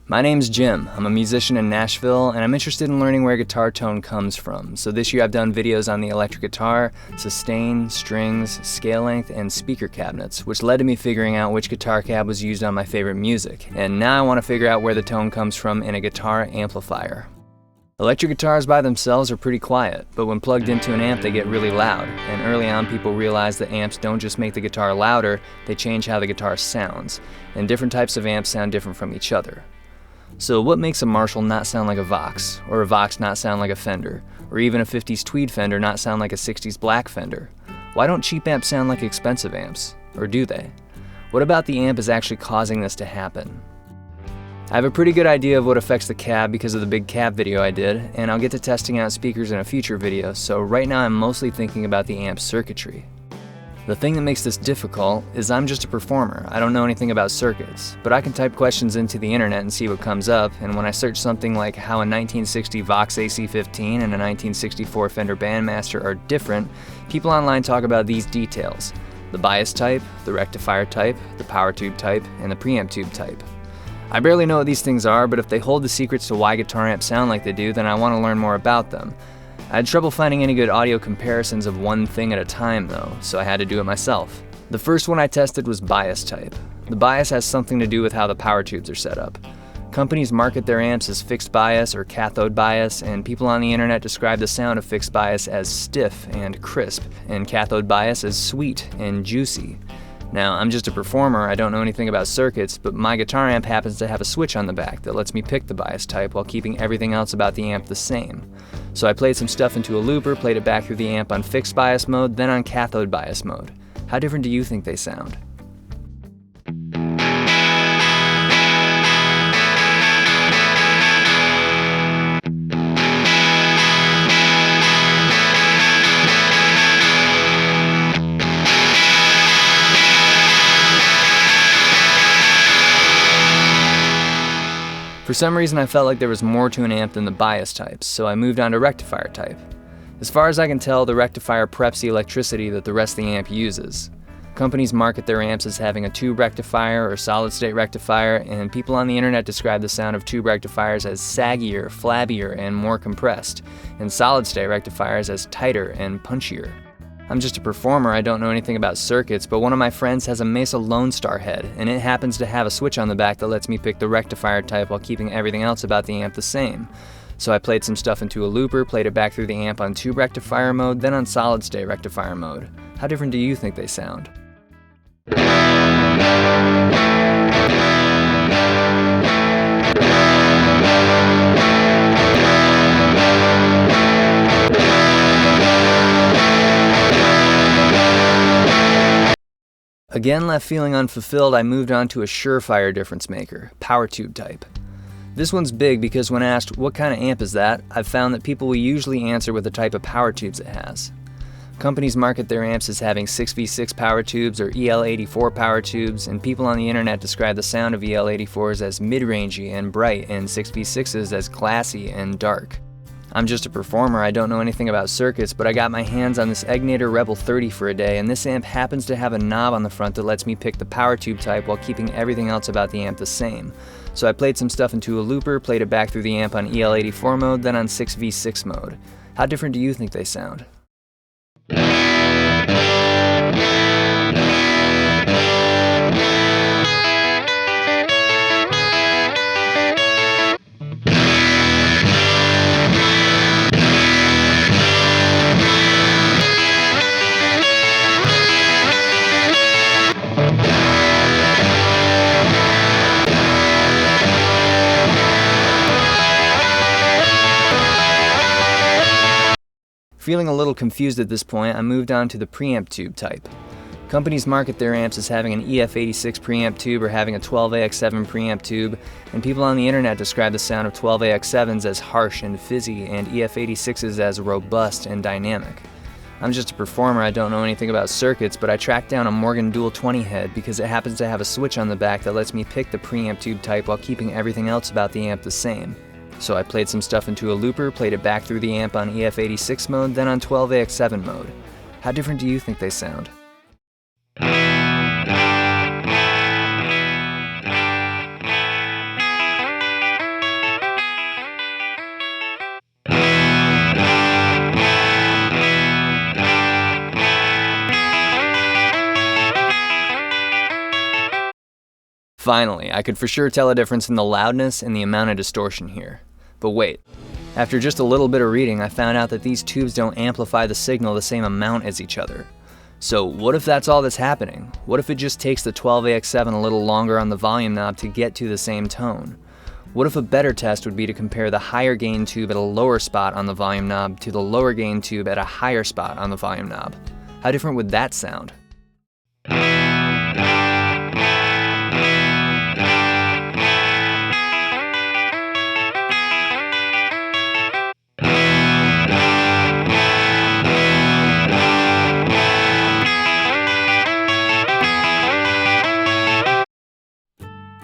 My name's Jim. I'm a musician in Nashville, and I'm interested in learning where guitar tone comes from. So this year I've done videos on the electric guitar, sustain, strings, scale length, and speaker cabinets, which led to me figuring out which guitar cab was used on my favorite music. And now I want to figure out where the tone comes from in a guitar amplifier. Electric guitars by themselves are pretty quiet, but when plugged into an amp they get really loud, and early on people realized that amps don't just make the guitar louder, they change how the guitar sounds, and different types of amps sound different from each other. So what makes a Marshall not sound like a Vox, or a Vox not sound like a Fender, or even a 50s tweed Fender not sound like a 60s black Fender? Why don't cheap amps sound like expensive amps? Or do they? What about the amp is actually causing this to happen? I have a pretty good idea of what affects the cab because of the big cab video I did, and I'll get to testing out speakers in a future video, so right now I'm mostly thinking about the amp's circuitry. The thing that makes this difficult is I'm just a performer. I don't know anything about circuits, but I can type questions into the internet and see what comes up, and when I search something like how a 1960 Vox AC-15 and a 1964 Fender Bandmaster are different, people online talk about these details: the bias type, the rectifier type, the power tube type, and the preamp tube type. I barely know what these things are, but if they hold the secrets to why guitar amps sound like they do, then I want to learn more about them. I had trouble finding any good audio comparisons of one thing at a time though, so I had to do it myself. The first one I tested was bias type. The bias has something to do with how the power tubes are set up. Companies market their amps as fixed bias or cathode bias, and people on the internet describe the sound of fixed bias as stiff and crisp, and cathode bias as sweet and juicy. Now, I'm just a performer, I don't know anything about circuits, but my guitar amp happens to have a switch on the back that lets me pick the bias type while keeping everything else about the amp the same. So I played some stuff into a looper, played it back through the amp on fixed bias mode, then on cathode bias mode. How different do you think they sound? For some reason I felt like there was more to an amp than the bias types, so I moved on to rectifier type. As far as I can tell, the rectifier preps the electricity that the rest of the amp uses. Companies market their amps as having a tube rectifier or solid-state rectifier, and people on the internet describe the sound of tube rectifiers as saggier, flabbier, and more compressed, and solid-state rectifiers as tighter and punchier. I'm just a performer, I don't know anything about circuits, but one of my friends has a Mesa Lone Star head, and it happens to have a switch on the back that lets me pick the rectifier type while keeping everything else about the amp the same. So I played some stuff into a looper, played it back through the amp on tube rectifier mode, then on solid-state rectifier mode. How different do you think they sound? Again left feeling unfulfilled, I moved on to a surefire difference maker, power tube type. This one's big because when asked, what kind of amp is that, I've found that people will usually answer with the type of power tubes it has. Companies market their amps as having 6v6 power tubes or EL84 power tubes, and people on the internet describe the sound of EL84s as mid-rangey and bright, and 6v6s as classy and dark. I'm just a performer, I don't know anything about circuits, but I got my hands on this Egnator Rebel 30 for a day, and this amp happens to have a knob on the front that lets me pick the power tube type while keeping everything else about the amp the same. So I played some stuff into a looper, played it back through the amp on EL84 mode, then on 6v6 mode. How different do you think they sound? Feeling a little confused at this point, I moved on to the preamp tube type. Companies market their amps as having an EF86 preamp tube or having a 12AX7 preamp tube, and people on the internet describe the sound of 12AX7s as harsh and fizzy, and EF86s as robust and dynamic. I'm just a performer, I don't know anything about circuits, but I tracked down a Morgan Dual 20 head because it happens to have a switch on the back that lets me pick the preamp tube type while keeping everything else about the amp the same. So I played some stuff into a looper, played it back through the amp on EF86 mode, then on 12AX7 mode. How different do you think they sound? Finally, I could for sure tell a difference in the loudness and the amount of distortion here. But wait, after just a little bit of reading, I found out that these tubes don't amplify the signal the same amount as each other. So what if that's all that's happening? What if it just takes the 12AX7 a little longer on the volume knob to get to the same tone? What if a better test would be to compare the higher gain tube at a lower spot on the volume knob to the lower gain tube at a higher spot on the volume knob? How different would that sound?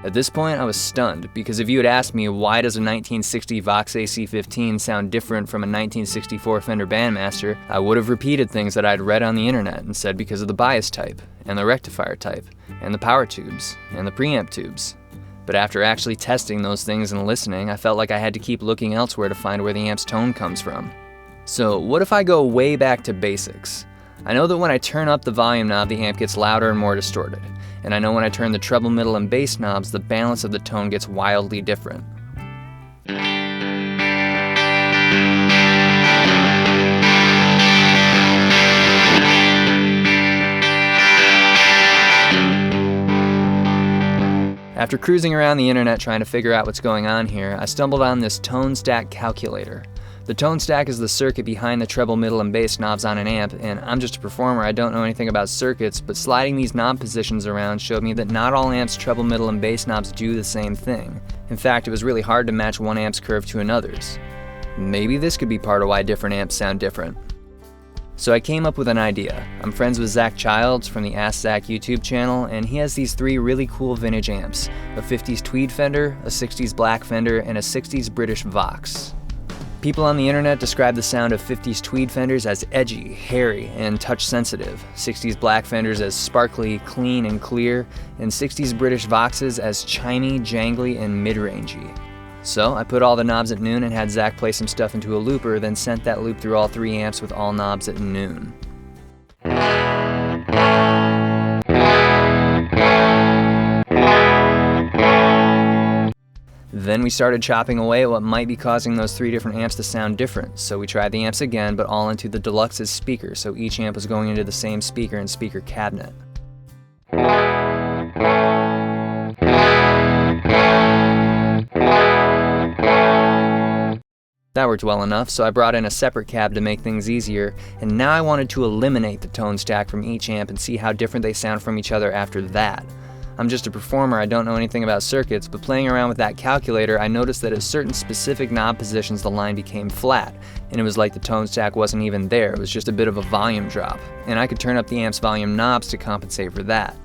At this point, I was stunned, because if you had asked me why does a 1960 Vox AC-15 sound different from a 1964 Fender Bandmaster, I would have repeated things that I'd read on the internet and said because of the bias type, and the rectifier type, and the power tubes, and the preamp tubes. But after actually testing those things and listening, I felt like I had to keep looking elsewhere to find where the amp's tone comes from. So what if I go way back to basics? I know that when I turn up the volume knob, the amp gets louder and more distorted. And I know when I turn the treble, middle, and bass knobs, the balance of the tone gets wildly different. After cruising around the internet trying to figure out what's going on here, I stumbled on this tone stack calculator. The tone stack is the circuit behind the treble, middle, and bass knobs on an amp, and I'm just a performer, I don't know anything about circuits, but sliding these knob positions around showed me that not all amps' treble, middle, and bass knobs do the same thing. In fact, it was really hard to match one amp's curve to another's. Maybe this could be part of why different amps sound different. So I came up with an idea. I'm friends with Zach Childs from the AskZac YouTube channel, and he has these 3 really cool vintage amps: a 50s tweed Fender, a 60s black Fender, and a 60s British Vox. People on the internet describe the sound of 50s tweed Fenders as edgy, hairy, and touch-sensitive, 60s black Fenders as sparkly, clean, and clear, and 60s British Voxes as chimey, jangly, and mid-rangey. So I put all the knobs at noon and had Zach play some stuff into a looper, then sent that loop through all 3 amps with all knobs at noon. Then we started chopping away at what might be causing those 3 different amps to sound different, so we tried the amps again, but all into the Deluxe's speaker, so each amp was going into the same speaker and speaker cabinet. That worked well enough, so I brought in a separate cab to make things easier, and now I wanted to eliminate the tone stack from each amp and see how different they sound from each other after that. I'm just a performer, I don't know anything about circuits, but playing around with that calculator, I noticed that at certain specific knob positions the line became flat, and it was like the tone stack wasn't even there, it was just a bit of a volume drop, and I could turn up the amp's volume knobs to compensate for that.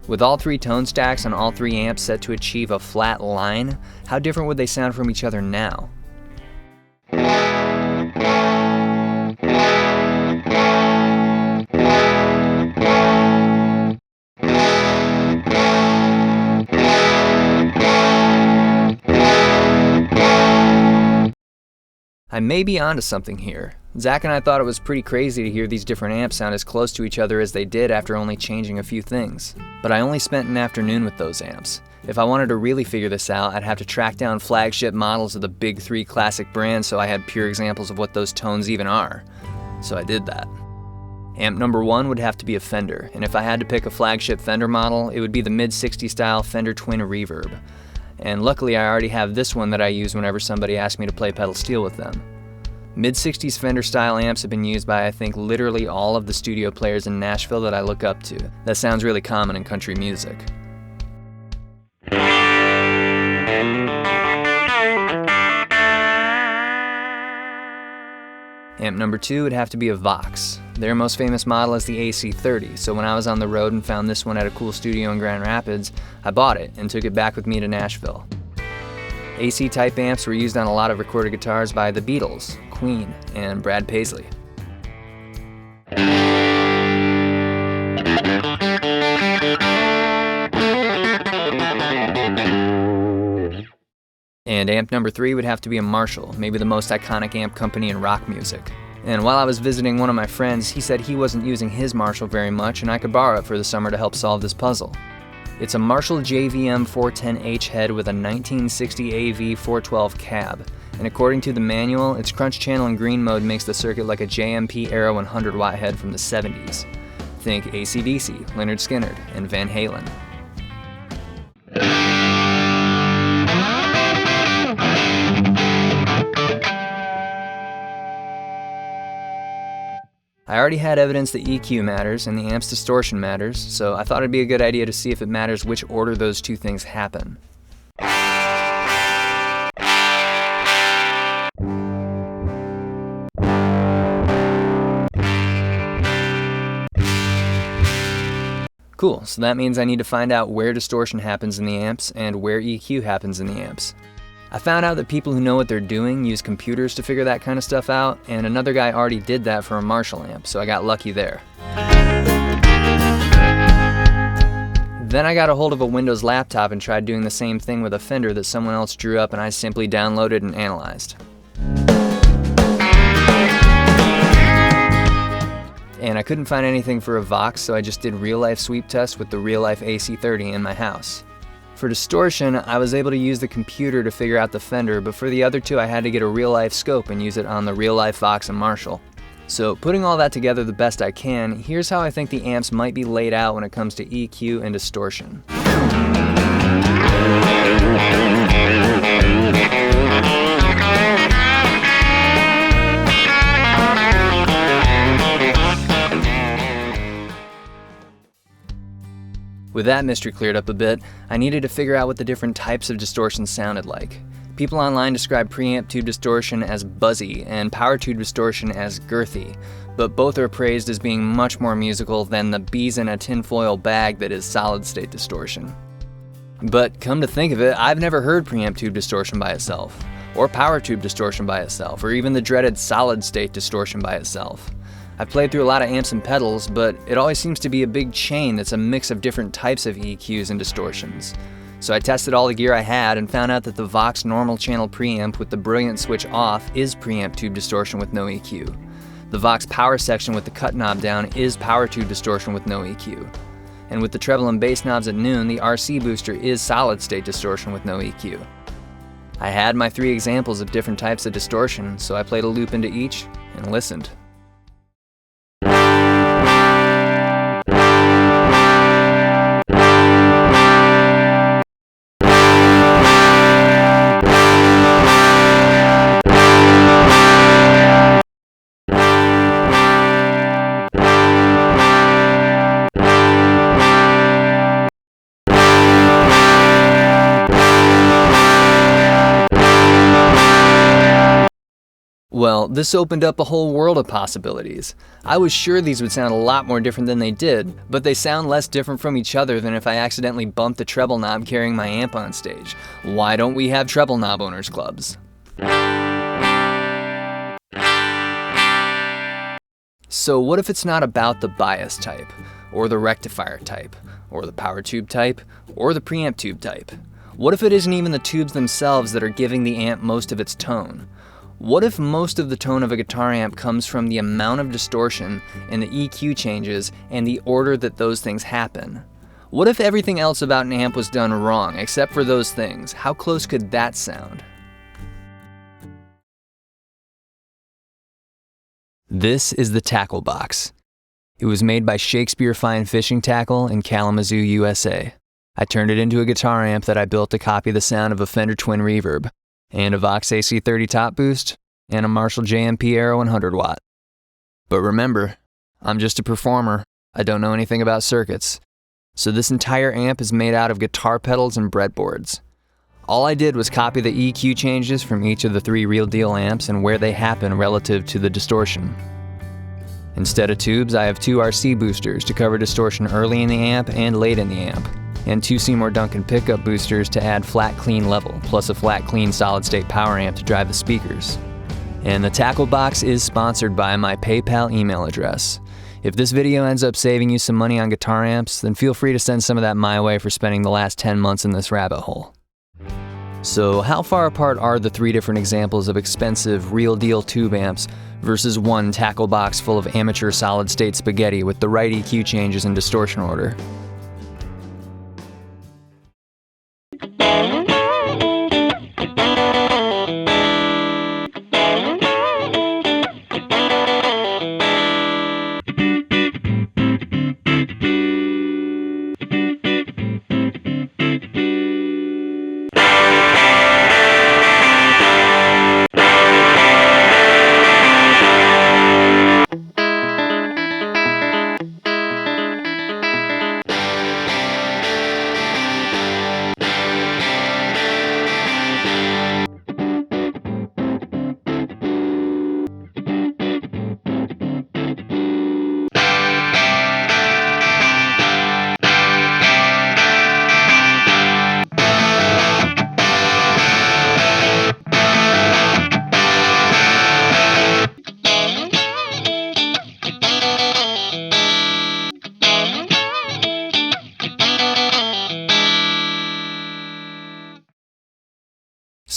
With all 3 tone stacks on all 3 amps set to achieve a flat line, how different would they sound from each other now? I may be onto something here. Zach and I thought it was pretty crazy to hear these different amps sound as close to each other as they did after only changing a few things. But I only spent an afternoon with those amps. If I wanted to really figure this out, I'd have to track down flagship models of the big 3 classic brands so I had pure examples of what those tones even are. So I did that. Amp number 1 would have to be a Fender, and if I had to pick a flagship Fender model, it would be the mid-60s style Fender Twin Reverb. And luckily I already have this one that I use whenever somebody asks me to play pedal steel with them. Mid-60s Fender style amps have been used by I think literally all of the studio players in Nashville that I look up to. That sounds really common in country music. Amp number 2 would have to be a Vox. Their most famous model is the AC-30, so when I was on the road and found this one at a cool studio in Grand Rapids, I bought it and took it back with me to Nashville. AC-type amps were used on a lot of recorded guitars by the Beatles, Queen, and Brad Paisley. And amp number 3 would have to be a Marshall, maybe the most iconic amp company in rock music. And while I was visiting one of my friends, he said he wasn't using his Marshall very much and I could borrow it for the summer to help solve this puzzle. It's a Marshall JVM 410H head with a 1960 AV 412 cab, and according to the manual, its crunch channel in green mode makes the circuit like a JMP Aero 100 watt head from the 70s. Think AC/DC, Lynyrd Skynyrd, and Van Halen. I already had evidence that EQ matters and the amp's distortion matters, so I thought it'd be a good idea to see if it matters which order those two things happen. Cool, so that means I need to find out where distortion happens in the amps and where EQ happens in the amps. I found out that people who know what they're doing use computers to figure that kind of stuff out, and another guy already did that for a Marshall amp, so I got lucky there. Then I got a hold of a Windows laptop and tried doing the same thing with a Fender that someone else drew up and I simply downloaded and analyzed. And I couldn't find anything for a Vox, so I just did real-life sweep tests with the real-life AC30 in my house. For distortion, I was able to use the computer to figure out the Fender, but for the other two I had to get a real-life scope and use it on the real-life Vox and Marshall. So putting all that together the best I can, here's how I think the amps might be laid out when it comes to EQ and distortion. With that mystery cleared up a bit, I needed to figure out what the different types of distortion sounded like. People online describe preamp tube distortion as buzzy and power tube distortion as girthy, but both are praised as being much more musical than the bees in a tinfoil bag that is solid-state distortion. But come to think of it, I've never heard preamp tube distortion by itself, or power tube distortion by itself, or even the dreaded solid-state distortion by itself. I've played through a lot of amps and pedals, but it always seems to be a big chain that's a mix of different types of EQs and distortions. So I tested all the gear I had and found out that the Vox normal channel preamp with the brilliant switch off is preamp tube distortion with no EQ. The Vox power section with the cut knob down is power tube distortion with no EQ. And with the treble and bass knobs at noon, the RC booster is solid state distortion with no EQ. I had my 3 examples of different types of distortion, so I played a loop into each and listened. Well, this opened up a whole world of possibilities. I was sure these would sound a lot more different than they did, but they sound less different from each other than if I accidentally bumped the treble knob carrying my amp on stage. Why don't we have treble knob owners clubs? So what if it's not about the bias type, or the rectifier type, or the power tube type, or the preamp tube type? What if it isn't even the tubes themselves that are giving the amp most of its tone? What if most of the tone of a guitar amp comes from the amount of distortion and the EQ changes and the order that those things happen? What if everything else about an amp was done wrong except for those things? How close could that sound? This is the Tacklebox. It was made by Shakespeare Fine Fishing Tackle in Kalamazoo, USA. I turned it into a guitar amp that I built to copy the sound of a Fender Twin Reverb, and a Vox AC30 top boost, and a Marshall JMP Aero 100 watt. But remember, I'm just a performer. I don't know anything about circuits. So this entire amp is made out of guitar pedals and breadboards. All I did was copy the EQ changes from each of the 3 real deal amps and where they happen relative to the distortion. Instead of tubes, I have 2 RC boosters to cover distortion early in the amp and late in the amp, and 2 Seymour Duncan pickup boosters to add flat clean level, plus a flat clean solid state power amp to drive the speakers. And the Tacklebox is sponsored by my PayPal email address. If this video ends up saving you some money on guitar amps, then feel free to send some of that my way for spending the last 10 months in this rabbit hole. So how far apart are the 3 different examples of expensive, real deal tube amps versus one Tacklebox full of amateur solid state spaghetti with the right EQ changes and distortion order?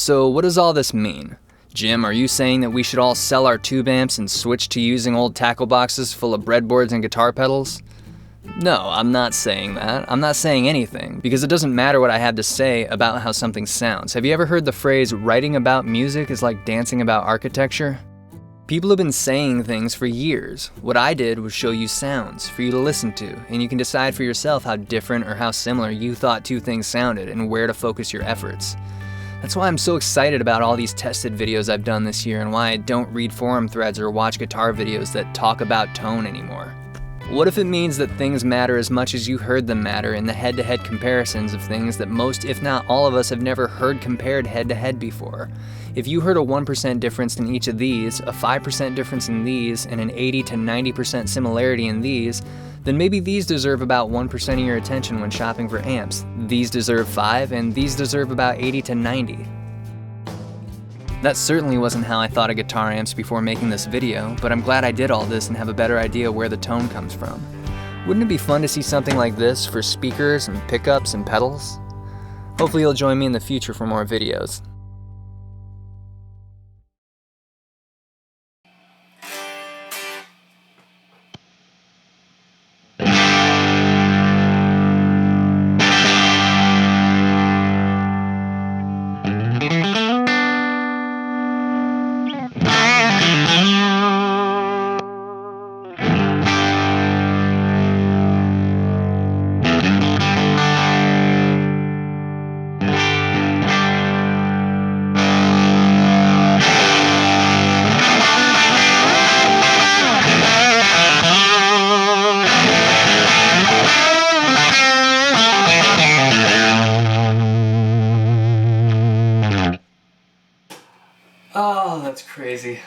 So what does all this mean? Jim, are you saying that we should all sell our tube amps and switch to using old tackle boxes full of breadboards and guitar pedals? No, I'm not saying that. I'm not saying anything, because it doesn't matter what I have to say about how something sounds. Have you ever heard the phrase, writing about music is like dancing about architecture? People have been saying things for years. What I did was show you sounds for you to listen to, and you can decide for yourself how different or how similar you thought two things sounded and where to focus your efforts. That's why I'm so excited about all these tested videos I've done this year and why I don't read forum threads or watch guitar videos that talk about tone anymore. What if it means that things matter as much as you heard them matter in the head-to-head comparisons of things that most, if not all of us, have never heard compared head-to-head before? If you heard a 1% difference in each of these, a 5% difference in these, and an 80 to 90% similarity in these, then maybe these deserve about 1% of your attention when shopping for amps. These deserve 5, and these deserve about 80 to 90. That certainly wasn't how I thought of guitar amps before making this video, but I'm glad I did all this and have a better idea where the tone comes from. Wouldn't it be fun to see something like this for speakers and pickups and pedals? Hopefully you'll join me in the future for more videos. Oh, that's crazy.